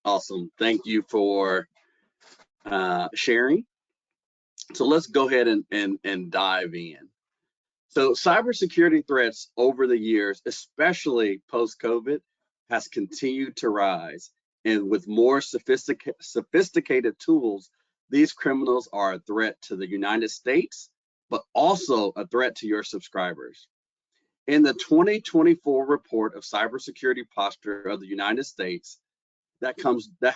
Awesome. Thank you for sharing. So let's go ahead and dive in. So cybersecurity threats over the years, especially post-COVID, has continued to rise. And with more sophisticated tools, these criminals are a threat to the United States, but also a threat to your subscribers. In the 2024 report of cybersecurity posture of the United States, that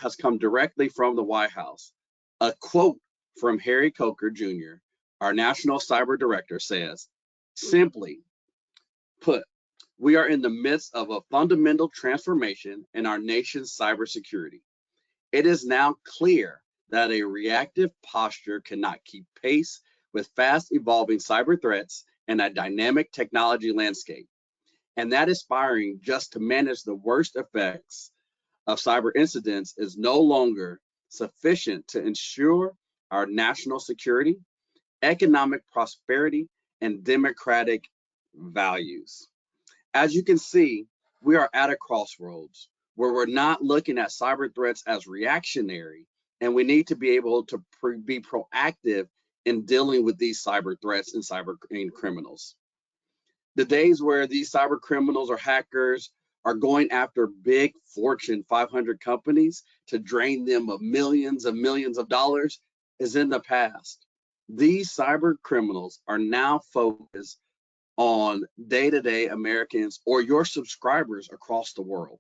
has come directly from the White House. A quote from Harry Coker Jr., our national cyber director, says, simply put, we are in the midst of a fundamental transformation in our nation's cybersecurity. It is now clear that a reactive posture cannot keep pace with fast evolving cyber threats and a dynamic technology landscape, and that aspiring just to manage the worst effects of cyber incidents is no longer sufficient to ensure our national security, economic prosperity, and democratic values. As you can see, we are at a crossroads where we're not looking at cyber threats as reactionary, and we need to be able to be proactive in dealing with these cyber threats and cyber criminals. The days where these cyber criminals or hackers are going after big Fortune 500 companies to drain them of millions of dollars is in the past. These cyber criminals are now focused on day-to-day Americans or your subscribers across the world,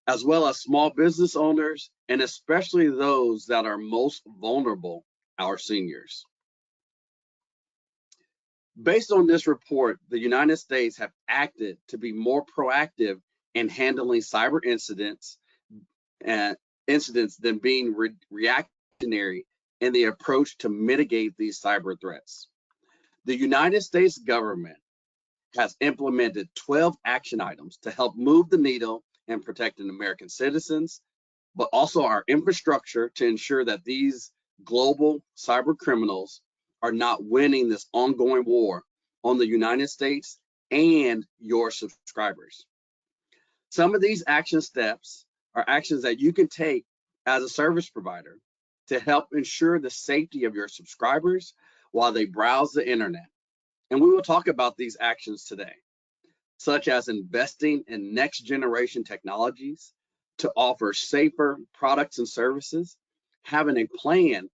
as well as small business owners, and especially those that are most vulnerable, our seniors. Based on this report, the United States have acted to be more proactive in handling cyber incidents than being reactionary in the approach to mitigate these cyber threats. The United States government has implemented 12 action items to help move the needle in protecting American citizens, but also our infrastructure to ensure that these global cyber criminals are not winning this ongoing war on the United States and your subscribers. Some of these action steps are actions that you can take as a service provider to help ensure the safety of your subscribers while they browse the internet. And we will talk about these actions today, such as investing in next generation technologies to offer safer products and services, having a plan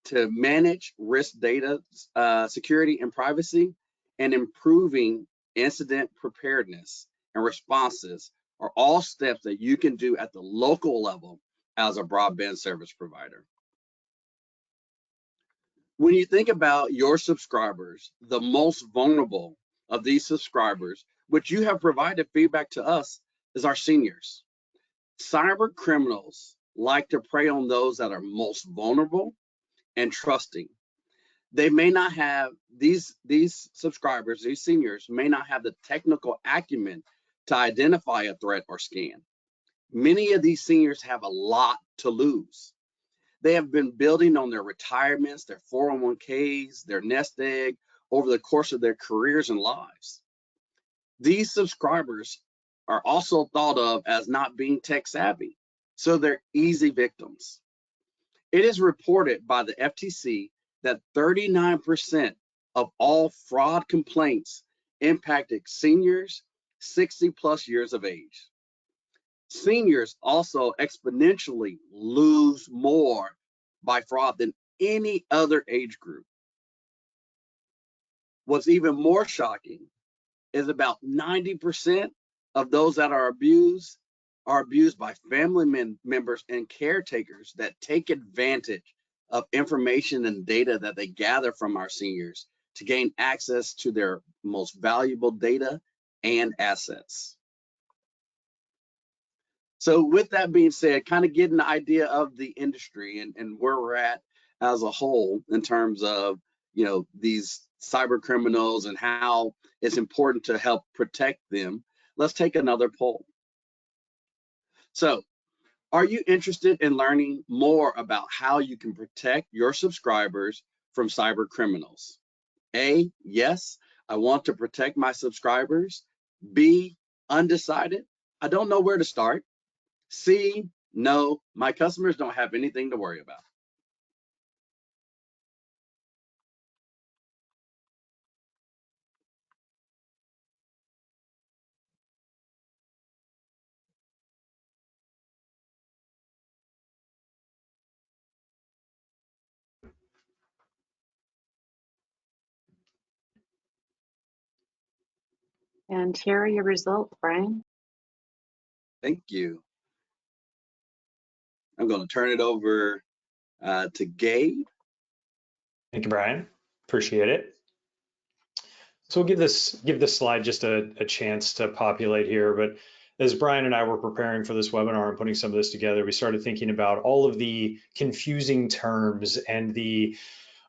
to manage risk data security and privacy, and improving incident preparedness and responses are all steps that you can do at the local level as a broadband service provider. When you think about your subscribers, the most vulnerable of these subscribers, which you have provided feedback to us, is our seniors. Cyber criminals like to prey on those that are most vulnerable and trusting. They may not have, these subscribers, these seniors may not have the technical acumen to identify a threat or scan. Many of these seniors have a lot to lose. They have been building on their retirements, their 401ks, their nest egg over the course of their careers and lives. These subscribers are also thought of as not being tech savvy, so they're easy victims. It is reported by the FTC that 39% of all fraud complaints impacted seniors 60+ years of age. Seniors also exponentially lose more by fraud than any other age group. What's even more shocking is about 90% of those that are abused by family members and caretakers that take advantage of information and data that they gather from our seniors to gain access to their most valuable data and assets. So with that being said, kind of getting an idea of the industry and where we're at as a whole in terms of, you know, these cyber criminals and how it's important to help protect them, let's take another poll. So, are you interested in learning more about how you can protect your subscribers from cyber criminals? A, yes, I want to protect my subscribers. B, undecided, I don't know where to start. C, No, my customers don't have anything to worry about. And here are your results, Brian. Thank you. I'm going to turn it over to Gabe. Thank you, Brian. Appreciate it. So we'll give this slide just a chance to populate here. But as Brian and I were preparing for this webinar and putting some of this together, we started thinking about all of the confusing terms and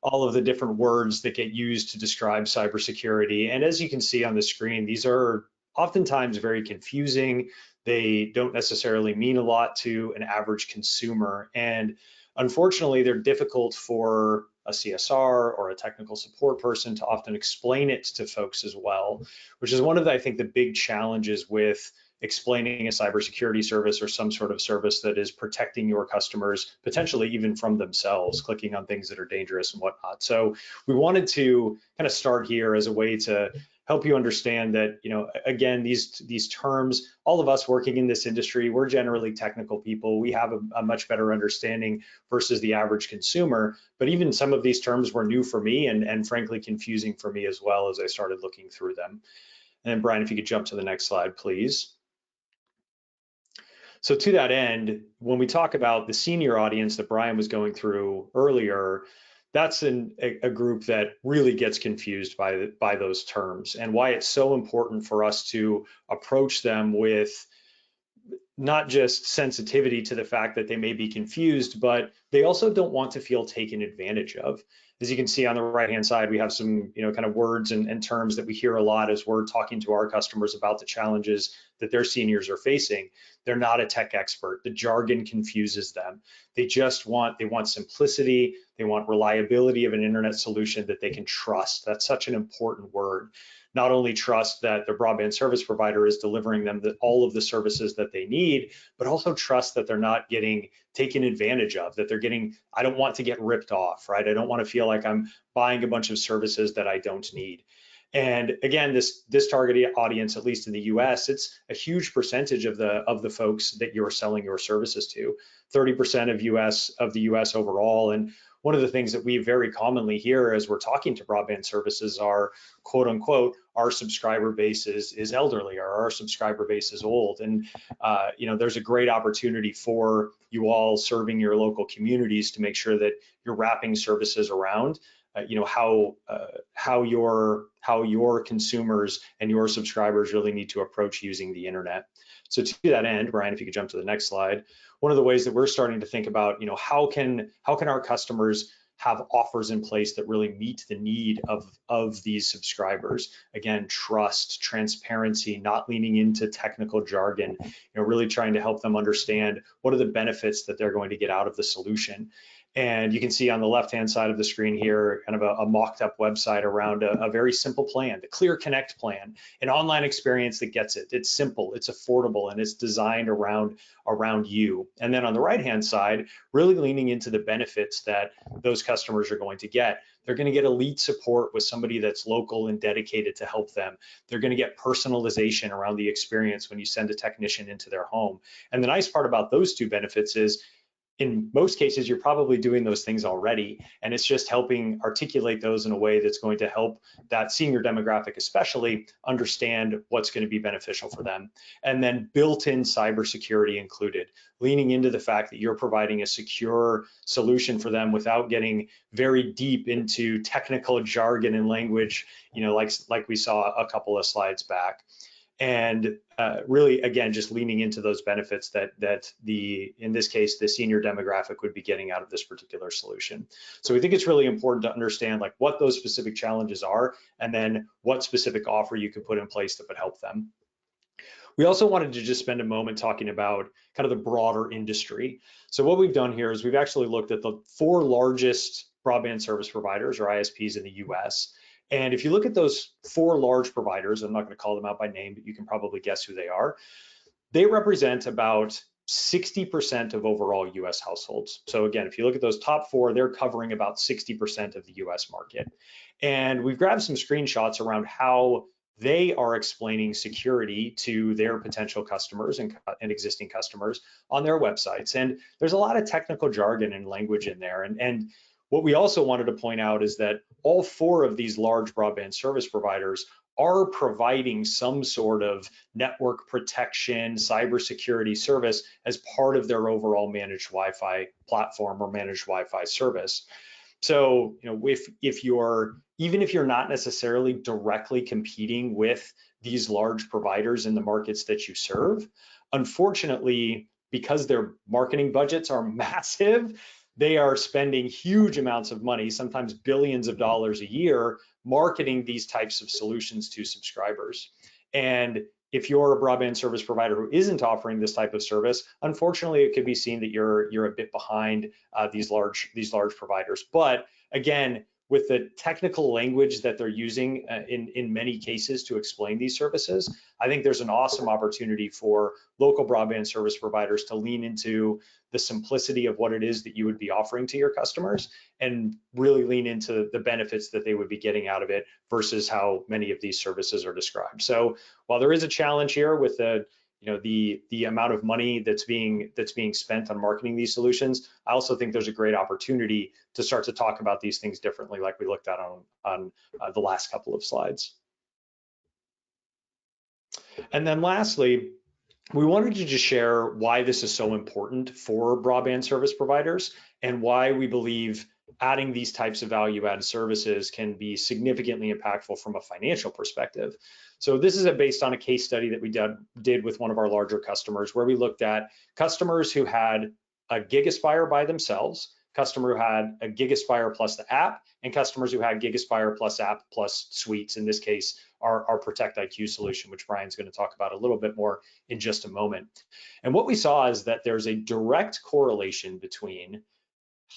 all of the different words that get used to describe cybersecurity. And as you can see on the screen, these are oftentimes very confusing. They don't necessarily mean a lot to an average consumer. And unfortunately, they're difficult for a CSR or a technical support person to often explain it to folks as well, which is one of, I think, the big challenges with explaining a cybersecurity service or some sort of service that is protecting your customers, potentially even from themselves, clicking on things that are dangerous and whatnot. So we wanted to kind of start here as a way to help you understand that, again, these terms, all of us working in this industry, we're generally technical people. We have a much better understanding versus the average consumer. But even some of these terms were new for me and frankly confusing for me as well as I started looking through them. And Brian, if you could jump to the next slide, please. So to that end, when we talk about the senior audience that Brian was going through earlier, that's a group that really gets confused by those terms, and why it's so important for us to approach them with not just sensitivity to the fact that they may be confused, but they also don't want to feel taken advantage of. As you can see on the right-hand side, we have some kind of words and terms that we hear a lot as we're talking to our customers about the challenges that their seniors are facing. They're not a tech expert. The jargon confuses them. They want simplicity. They want reliability of an internet solution that they can trust. That's such an important word. Not only trust that their broadband service provider is delivering them all of the services that they need, but also trust that they're not getting taken advantage of, that they're getting, I don't want to get ripped off, right? I don't want to feel like I'm buying a bunch of services that I don't need. And again, this target audience, at least in the US, it's a huge percentage of the folks that you're selling your services to, 30% of the US overall. And one of the things that we very commonly hear as we're talking to broadband services are, quote unquote, our subscriber base is elderly, or our subscriber base is old. And there's a great opportunity for you all serving your local communities to make sure that you're wrapping services around how your consumers and your subscribers really need to approach using the internet. So to that end, Brian, if you could jump to the next slide, one of the ways that we're starting to think about, how can our customers have offers in place that really meet the need of these subscribers? Again, trust, transparency, not leaning into technical jargon, really trying to help them understand what are the benefits that they're going to get out of the solution. And you can see on the left-hand side of the screen here, kind of a mocked up website around a very simple plan, the Clear Connect plan, an online experience that gets it. It's simple, it's affordable, and it's designed around you. And then on the right-hand side, really leaning into the benefits that those customers are going to get. They're going to get elite support with somebody that's local and dedicated to help them. They're going to get personalization around the experience when you send a technician into their home. And the nice part about those two benefits is, in most cases, you're probably doing those things already, and it's just helping articulate those in a way that's going to help that senior demographic especially understand what's going to be beneficial for them. And then built-in cybersecurity included, leaning into the fact that you're providing a secure solution for them without getting very deep into technical jargon and language, like we saw a couple of slides back. And really, again, just leaning into those benefits that in this case, the senior demographic would be getting out of this particular solution. So we think it's really important to understand what those specific challenges are, and then what specific offer you could put in place that would help them. We also wanted to just spend a moment talking about kind of the broader industry. So what we've done here is we've actually looked at the 4 largest broadband service providers, or ISPs, in the US. And if you look at those 4 large providers, I'm not going to call them out by name, but you can probably guess who they are. They represent about 60% of overall US households. So again, if you look at those top 4, they're covering about 60% of the US market. And we've grabbed some screenshots around how they are explaining security to their potential customers and existing customers on their websites. And there's a lot of technical jargon and language in there. And what we also wanted to point out is that all 4 of these large broadband service providers are providing some sort of network protection, cybersecurity service as part of their overall managed Wi-Fi platform or managed Wi-Fi service. So, even if you're not necessarily directly competing with these large providers in the markets that you serve, unfortunately, because their marketing budgets are massive, they are spending huge amounts of money, sometimes billions of dollars a year, marketing these types of solutions to subscribers. And if you're a broadband service provider who isn't offering this type of service, unfortunately, it could be seen that you're a bit behind these large providers. But again, with the technical language that they're using in many cases to explain these services, I think there's an awesome opportunity for local broadband service providers to lean into the simplicity of what it is that you would be offering to your customers and really lean into the benefits that they would be getting out of it versus how many of these services are described. So while there is a challenge here with the amount of money that's being spent on marketing these solutions, I also think there's a great opportunity to start to talk about these things differently, like we looked at on the last couple of slides. And then lastly, we wanted to just share why this is so important for broadband service providers and why we believe adding these types of value-added services can be significantly impactful from a financial perspective. So this is based on a case study that we did with one of our larger customers, where we looked at customers who had a GigaSpire by themselves, customer who had a GigaSpire plus the app, and customers who had GigaSpire plus app plus suites, in this case, our Protect IQ solution, which Brian's going to talk about a little bit more in just a moment. And what we saw is that there's a direct correlation between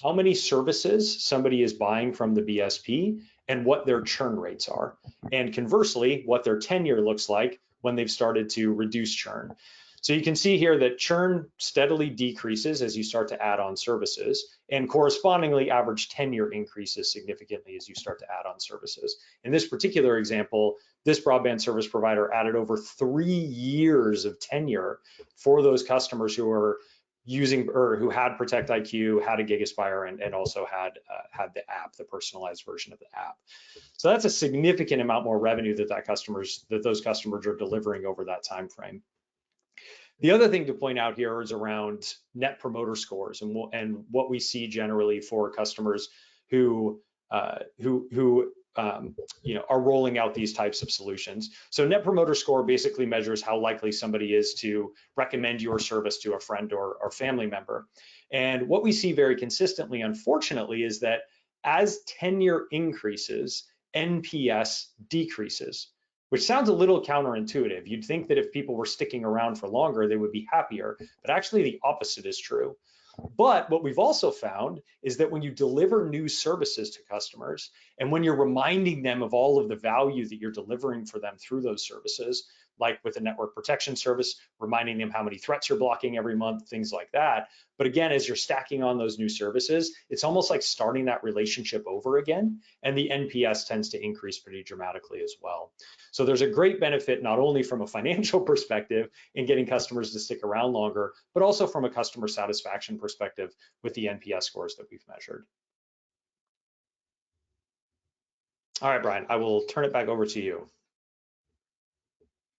how many services somebody is buying from the BSP and what their churn rates are. And conversely, what their tenure looks like when they've started to reduce churn. So you can see here that churn steadily decreases as you start to add on services, and correspondingly average tenure increases significantly as you start to add on services. In this particular example, this broadband service provider added over 3 years of tenure for those customers who are using or who had Protect IQ, had a GigaSpire, and also had the app, the personalized version of the app. So that's a significant amount more revenue that those customers are delivering over that time frame. The other thing to point out here is around net promoter scores and what we see generally for customers who are rolling out these types of solutions. So net promoter score basically measures how likely somebody is to recommend your service to a friend or family member. And what we see very consistently, unfortunately, is that as tenure increases, NPS decreases, which sounds a little counterintuitive. You'd think that if people were sticking around for longer, they would be happier, but actually the opposite is true. But what we've also found is that when you deliver new services to customers, and when you're reminding them of all of the value that you're delivering for them through those services, like with a network protection service, reminding them how many threats you're blocking every month, things like that. But again, as you're stacking on those new services, it's almost like starting that relationship over again, and the NPS tends to increase pretty dramatically as well. So there's a great benefit, not only from a financial perspective in getting customers to stick around longer, but also from a customer satisfaction perspective with the NPS scores that we've measured. All right, Brian, I will turn it back over to you.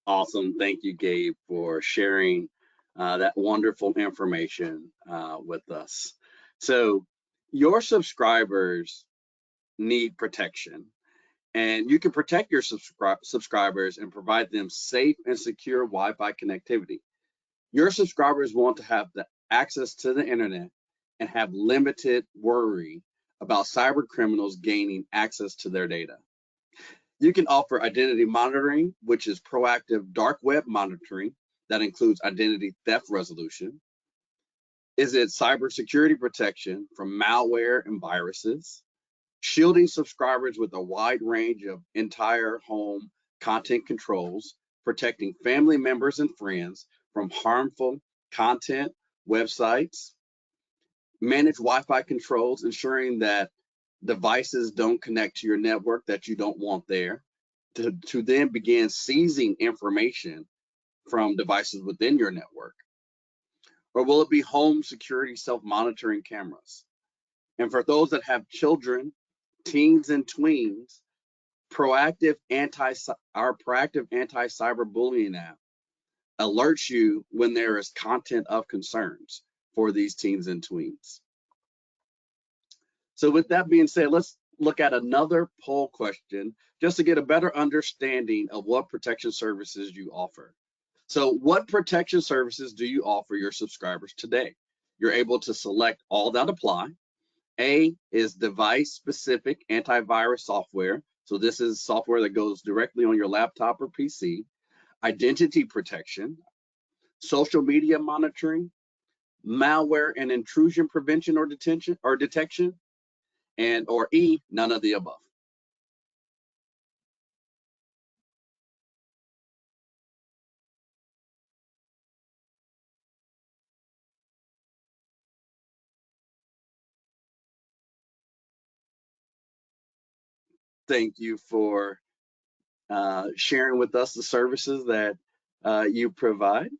Awesome. Thank you, Gabe, for sharing that wonderful information with us. So your subscribers need protection, and you can protect your subscribers and provide them safe and secure Wi-Fi connectivity. Your subscribers want to have the access to the internet and have limited worry about cyber criminals gaining access to their data. You can offer identity monitoring, which is proactive dark web monitoring that includes identity theft resolution. Is it cybersecurity protection from malware and viruses? Shielding subscribers with a wide range of entire home content controls, protecting family members and friends from harmful content websites, manage Wi-Fi controls, ensuring that devices don't connect to your network that you don't want there, to then begin seizing information from devices within your network? Or will it be home security self-monitoring cameras? And for those that have children, teens and tweens, our proactive anti-cyberbullying app alerts you when there is content of concerns for these teens and tweens. So with that being said, let's look at another poll question just to get a better understanding of what protection services you offer. So what protection services do you offer your subscribers today? You're able to select all that apply. A is device-specific antivirus software. So this is software that goes directly on your laptop or PC. Identity protection, social media monitoring, malware and intrusion prevention or detection, and or E, none of the above. Thank you for sharing with us the services that you provide.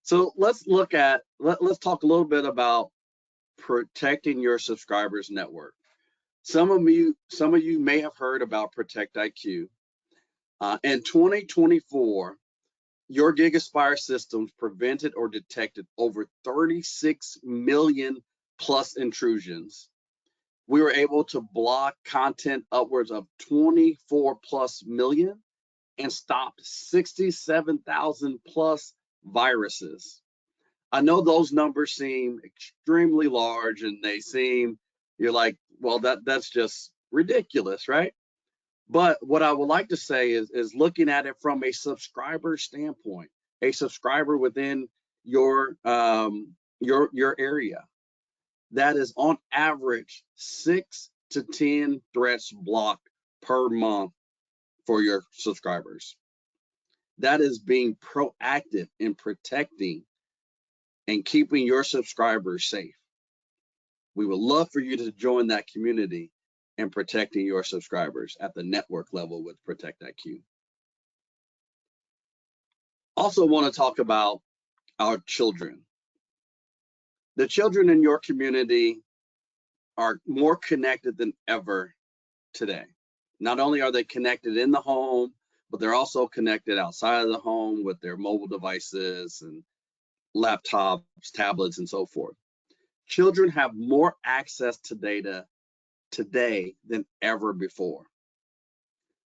So let's look at, let's talk a little bit about protecting your subscribers' network. Some of you may have heard about Protect IQ. In 2024, your GigaSpire systems prevented or detected over 36 million plus intrusions. We were able to block content upwards of 24 plus million and stopped 67,000 plus viruses. I know those numbers seem extremely large and they seem, you're like, well, that's just ridiculous, right? But what I would like to say is looking at it from a subscriber standpoint, a subscriber within your area, that is on average 6 to 10 threats blocked per month for your subscribers. That is being proactive in protecting and keeping your subscribers safe. We would love for you to join that community in protecting your subscribers at the network level with Protect IQ. Also want to talk about our children. The children in your community are more connected than ever today. Not only are they connected in the home, but they're also connected outside of the home with their mobile devices and laptops, tablets, and so forth. Children have more access to data today than ever before.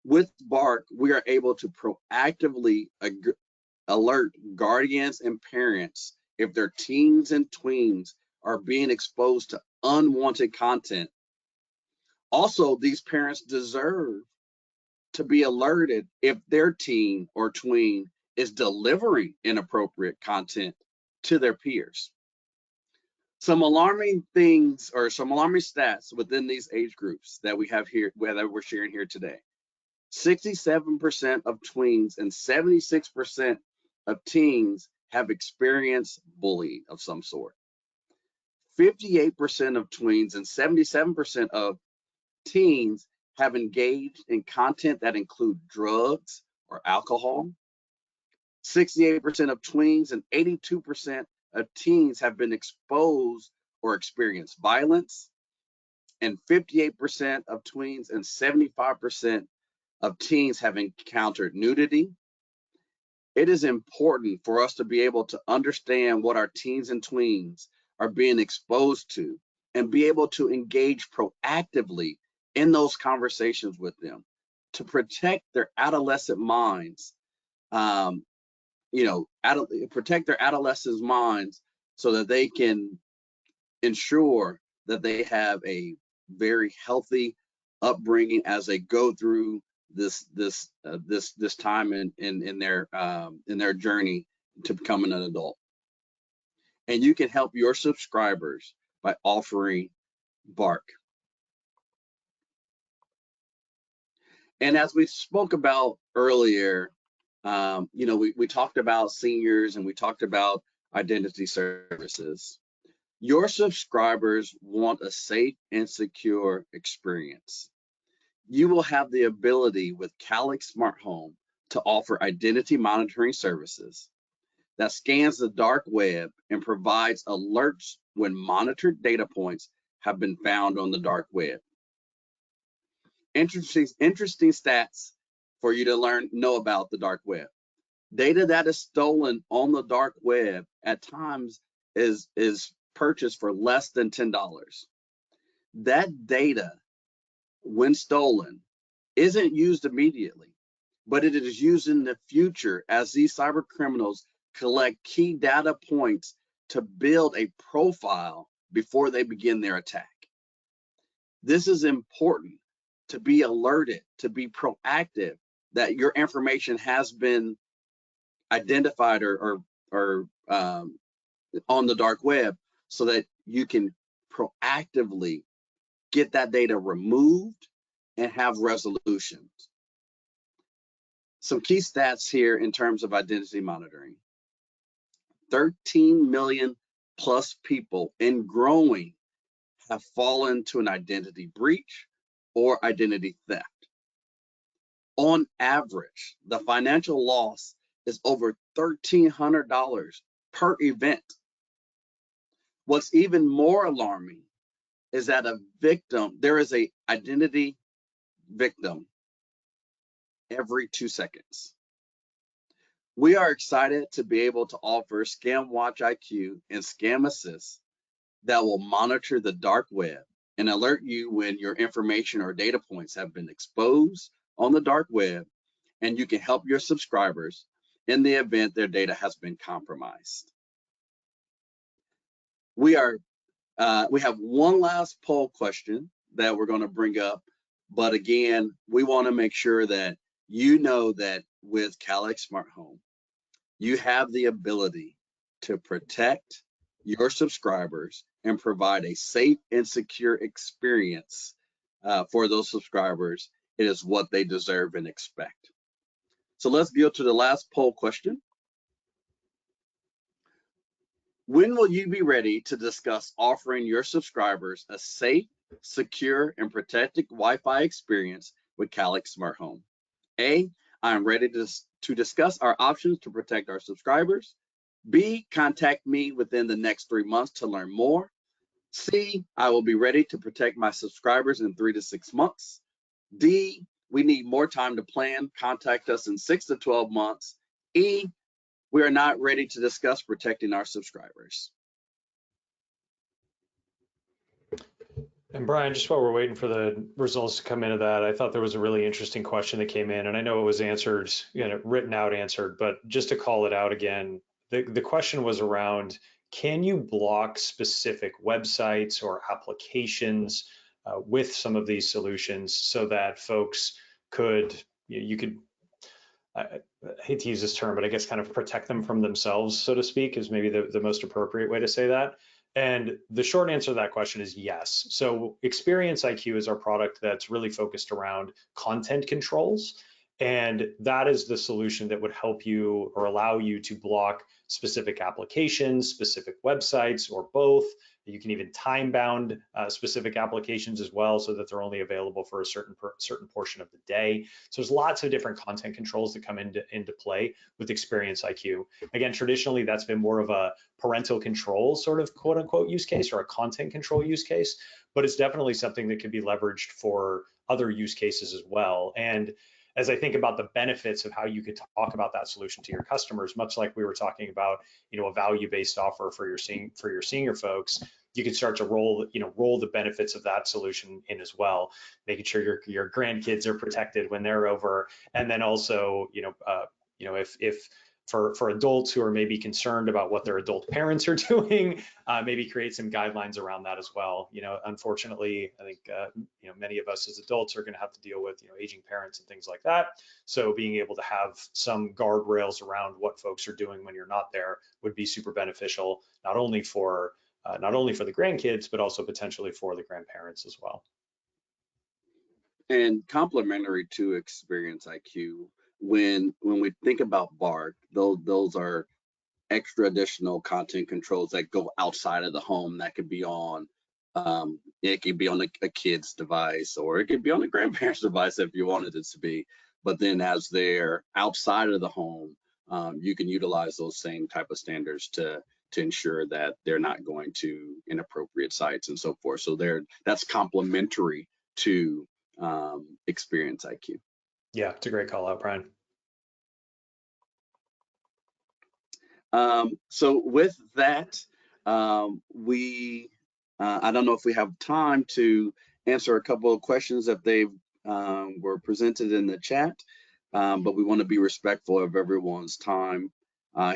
With Bark, we are able to proactively alert guardians and parents if their teens and tweens are being exposed to unwanted content. Also, these parents deserve to be alerted if their teen or tween is delivering inappropriate content to their peers. Some alarming things or some alarming stats within these age groups that we have here, that we're sharing here today. 67% of tweens and 76% of teens have experienced bullying of some sort. 58% of tweens and 77% of teens have engaged in content that include drugs or alcohol. 68% of tweens and 82% of teens have been exposed or experienced violence. And 58% of tweens and 75% of teens have encountered nudity. It is important for us to be able to understand what our teens and tweens are being exposed to and be able to engage proactively in those conversations with them to protect their adolescent minds, protect their adolescent minds so that they can ensure that they have a very healthy upbringing as they go through this time in their journey to becoming an adult. And you can help your subscribers by offering Bark. And as we spoke about earlier, You know, we talked about seniors and we talked about identity services. Your subscribers want a safe and secure experience. You will have the ability with Calix Smart Home to offer identity monitoring services that scans the dark web and provides alerts when monitored data points have been found on the dark web. Interesting stats for you to know about the dark web. Data that is stolen on the dark web at times is purchased for less than $10. That data, when stolen, isn't used immediately, but it is used in the future as these cyber criminals collect key data points to build a profile before they begin their attack. This is important to be alerted, to be proactive that your information has been identified or on the dark web so that you can proactively get that data removed and have resolutions. Some key stats here in terms of identity monitoring. 13 million plus people and growing have fallen to an identity breach or identity theft. On average, the financial loss is over $1,300 per event. What's even more alarming is that there is an identity victim every 2 seconds. We are excited to be able to offer Scam Watch IQ and Scam Assist that will monitor the dark web and alert you when your information or data points have been exposed on the dark web, and you can help your subscribers in the event their data has been compromised. We have one last poll question that we're going to bring up, but again, we want to make sure that you know that with Calix Smart Home, you have the ability to protect your subscribers and provide a safe and secure experience for those subscribers. It is what they deserve and expect. So let's go to the last poll question. When will you be ready to discuss offering your subscribers a safe, secure, and protected Wi-Fi experience with Calix Smart Home? A, I am ready to discuss our options to protect our subscribers. B, contact me within the next 3 months to learn more. C, I will be ready to protect my subscribers in 3 to 6 months. D, we need more time to plan. Contact us in 6 to 12 months. E, we are not ready to discuss protecting our subscribers. And Brian, just while we're waiting for the results to come into that, I thought there was a really interesting question that came in, and I know it was answered, written out answered, but just to call it out again, the question was around, can you block specific websites or applications with some of these solutions so that folks could, I hate to use this term, but I guess kind of protect them from themselves, so to speak, is maybe the most appropriate way to say that. And the short answer to that question is yes. So Experience IQ is our product that's really focused around content controls. And that is the solution that would help you or allow you to block specific applications, specific websites, or both. You can even time-bound specific applications as well, so that they're only available for a certain portion of the day. So there's lots of different content controls that come into play with Experience IQ. Again, traditionally, that's been more of a parental control sort of quote unquote use case or a content control use case, but it's definitely something that could be leveraged for other use cases as well. And as I think about the benefits of how you could talk about that solution to your customers, much like we were talking about, a value-based offer for your senior folks, you can start to roll the benefits of that solution in as well, making sure your grandkids are protected when they're over, and then also, if for adults who are maybe concerned about what their adult parents are doing, maybe create some guidelines around that as well. Unfortunately, I think many of us as adults are going to have to deal with aging parents and things like that. So being able to have some guardrails around what folks are doing when you're not there would be super beneficial, not only for the grandkids, but also potentially for the grandparents as well. And complementary to Experience IQ, when we think about Bark, those are extra additional content controls that go outside of the home. That could be on, it could be on a kid's device, or it could be on a grandparent's device if you wanted it to be. But then as they're outside of the home, you can utilize those same type of standards to ensure that they're not going to inappropriate sites and so forth. So that's complementary to Experience IQ. Yeah, it's a great call out, Brian. So with that, I don't know if we have time to answer a couple of questions that they were presented in the chat, but we want to be respectful of everyone's time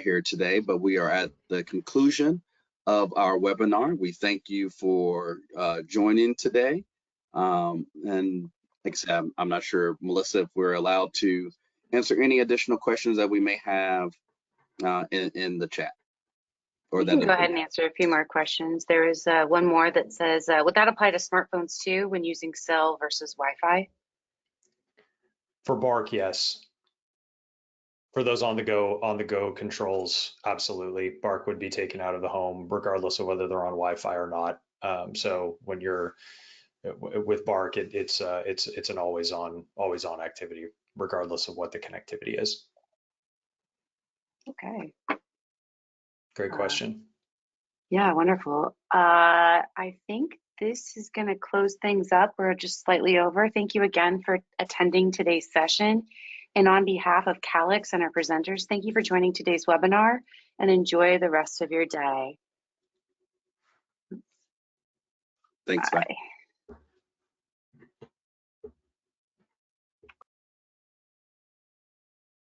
here today. But we are at the conclusion of our webinar. We thank you for joining today. And like I said, I'm not sure, Melissa, if we're allowed to answer any additional questions that we may have in the chat. Or you can go ahead and answer a few more questions. There is one more that says, would that apply to smartphones too when using cell versus Wi-Fi? For Bark, yes. For those on the go controls, absolutely. Bark would be taken out of the home regardless of whether they're on Wi-Fi or not. So when you're with Bark, it's an always on activity regardless of what the connectivity is. Okay. Great question. Yeah, wonderful. I think this is going to close things up. We're just slightly over. Thank you again for attending today's session. And on behalf of Calix and our presenters, thank you for joining today's webinar and enjoy the rest of your day. Thanks. Bye. Bye.